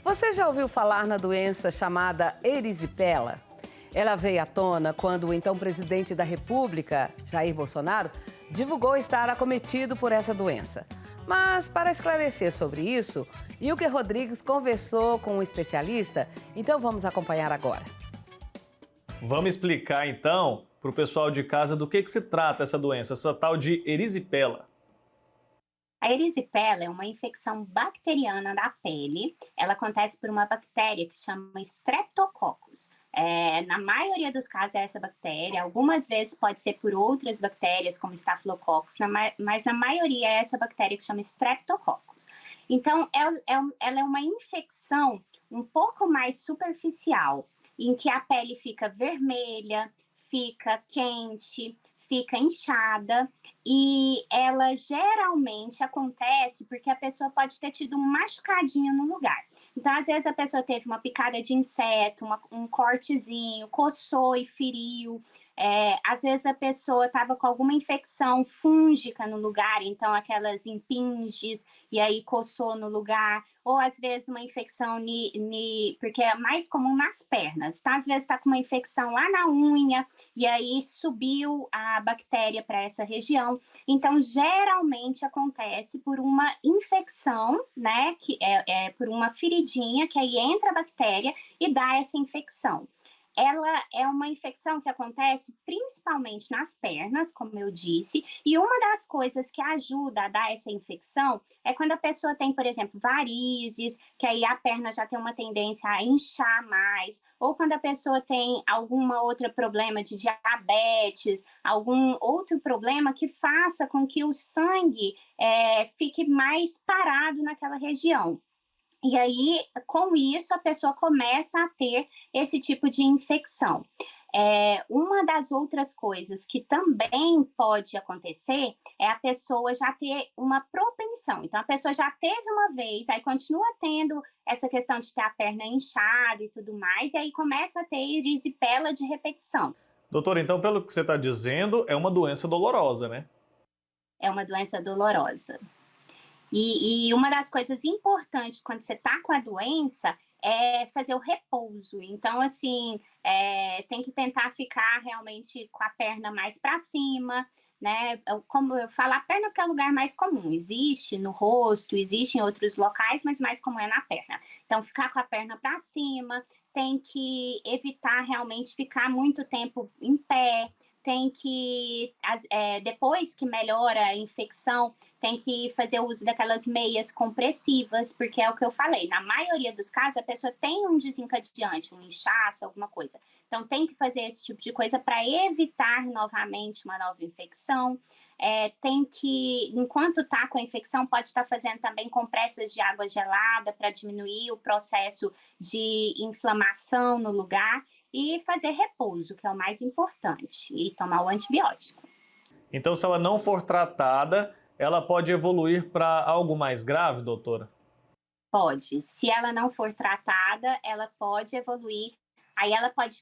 Você já ouviu falar na doença chamada erisipela? Ela veio à tona quando o então presidente da República, Jair Bolsonaro, divulgou estar acometido por essa doença. Mas, para esclarecer sobre isso, Ilker Rodrigues conversou com um especialista, então vamos acompanhar agora. Vamos explicar, então, para o pessoal de casa do que se trata essa doença, essa tal de erisipela. A erisipela é uma infecção bacteriana da pele. Ela acontece por uma bactéria que chama Streptococcus. Na maioria dos casos é essa bactéria. Algumas vezes pode ser por outras bactérias, como Staphylococcus, mas na maioria é essa bactéria que chama Streptococcus. Então, ela é uma infecção um pouco mais superficial, em que a pele fica vermelha, fica quente, fica inchada, e ela geralmente acontece porque a pessoa pode ter tido um machucadinho no lugar. Então, às vezes, a pessoa teve uma picada de inseto, um cortezinho, coçou e feriu. Às vezes, a pessoa estava com alguma infecção fúngica no lugar, então aquelas impinges, e aí coçou no lugar. Ou, às vezes, uma infecção, porque é mais comum nas pernas. Então, às vezes, está com uma infecção lá na unha, e aí subiu a bactéria para essa região. Então, geralmente acontece por uma infecção, né, que por uma feridinha, que aí entra a bactéria e dá essa infecção. Ela é uma infecção que acontece principalmente nas pernas, como eu disse, e uma das coisas que ajuda a dar essa infecção é quando a pessoa tem, por exemplo, varizes, que aí a perna já tem uma tendência a inchar mais, ou quando a pessoa tem algum outro problema de diabetes, algum outro problema que faça com que o sangue fique mais parado naquela região. E aí, com isso, a pessoa começa a ter esse tipo de infecção. Uma das outras coisas que também pode acontecer é a pessoa já ter uma propensão. Então, a pessoa já teve uma vez, aí continua tendo essa questão de ter a perna inchada e tudo mais, e aí começa a ter erisipela de repetição. Doutor, então, pelo que você está dizendo, é uma doença dolorosa, né? É uma doença dolorosa. E uma das coisas importantes quando você está com a doença é fazer o repouso. Então, assim, tem que tentar ficar realmente com a perna mais para cima, né? Como eu falo, a perna porque é o lugar mais comum. Existe no rosto, existe em outros locais, mas mais comum é na perna. Então, ficar com a perna para cima, tem que evitar realmente ficar muito tempo em pé, tem que, depois que melhora a infecção, tem que fazer uso daquelas meias compressivas, porque é o que eu falei, na maioria dos casos a pessoa tem um desencadeante, um inchaço, alguma coisa. Então tem que fazer esse tipo de coisa para evitar novamente uma nova infecção. Tem que, enquanto está com a infecção, pode estar fazendo também compressas de água gelada para diminuir o processo de inflamação no lugar e fazer repouso, que é o mais importante, e tomar o antibiótico. Então, se ela não for tratada, ela pode evoluir para algo mais grave, doutora? Pode. Se ela não for tratada, ela pode evoluir. Aí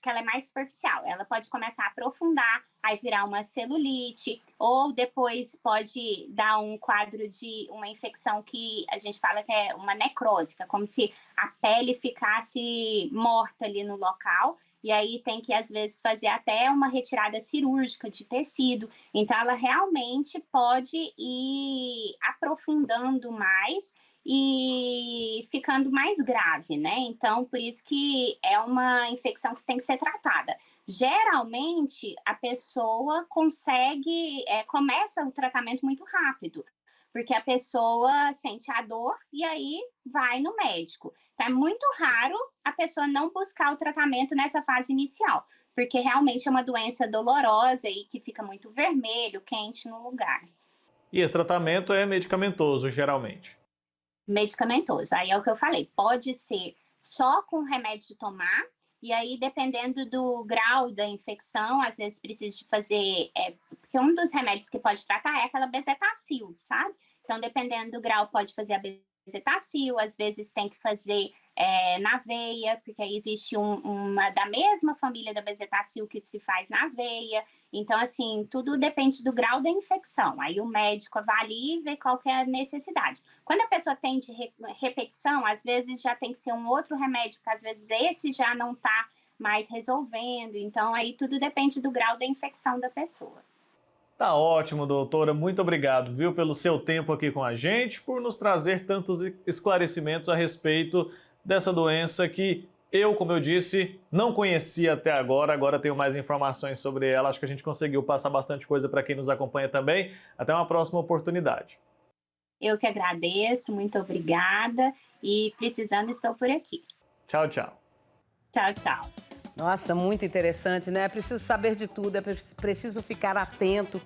que ela é mais superficial, ela pode começar a aprofundar, aí virar uma celulite, ou depois pode dar um quadro de uma infecção que a gente fala que é uma necrose, que é como se a pele ficasse morta ali no local, e aí tem que, às vezes, fazer até uma retirada cirúrgica de tecido. Então, ela realmente pode ir aprofundando mais e ficando mais grave, né? Então, por isso que é uma infecção que tem que ser tratada. Geralmente, a pessoa começa o tratamento muito rápido, porque a pessoa sente a dor e aí vai no médico. Então, é muito raro a pessoa não buscar o tratamento nessa fase inicial, porque realmente é uma doença dolorosa e que fica muito vermelho, quente no lugar. E esse tratamento é medicamentoso, geralmente? Medicamentoso. Aí é o que eu falei, pode ser só com remédio de tomar, e aí dependendo do grau da infecção, às vezes precisa de fazer, porque um dos remédios que pode tratar é aquela bezetacil, sabe? Então, dependendo do grau, pode fazer a bezetacil, às vezes tem que fazer na veia, porque aí existe uma da mesma família da bezetacil que se faz na veia. Então, assim, tudo depende do grau da infecção. Aí o médico avalia e vê qual que é a necessidade. Quando a pessoa tem de repetição, às vezes já tem que ser um outro remédio, porque às vezes esse já não está mais resolvendo. Então, aí tudo depende do grau da infecção da pessoa. Tá ótimo, doutora. Muito obrigado, viu, pelo seu tempo aqui com a gente, por nos trazer tantos esclarecimentos a respeito dessa doença que eu, como eu disse, não conhecia até agora. Agora tenho mais informações sobre ela. Acho que a gente conseguiu passar bastante coisa para quem nos acompanha também. Até uma próxima oportunidade. Eu que agradeço, muito obrigada. E precisando, estou por aqui. Tchau, tchau. Tchau, tchau. Nossa, muito interessante, né? É preciso saber de tudo, é preciso ficar atento.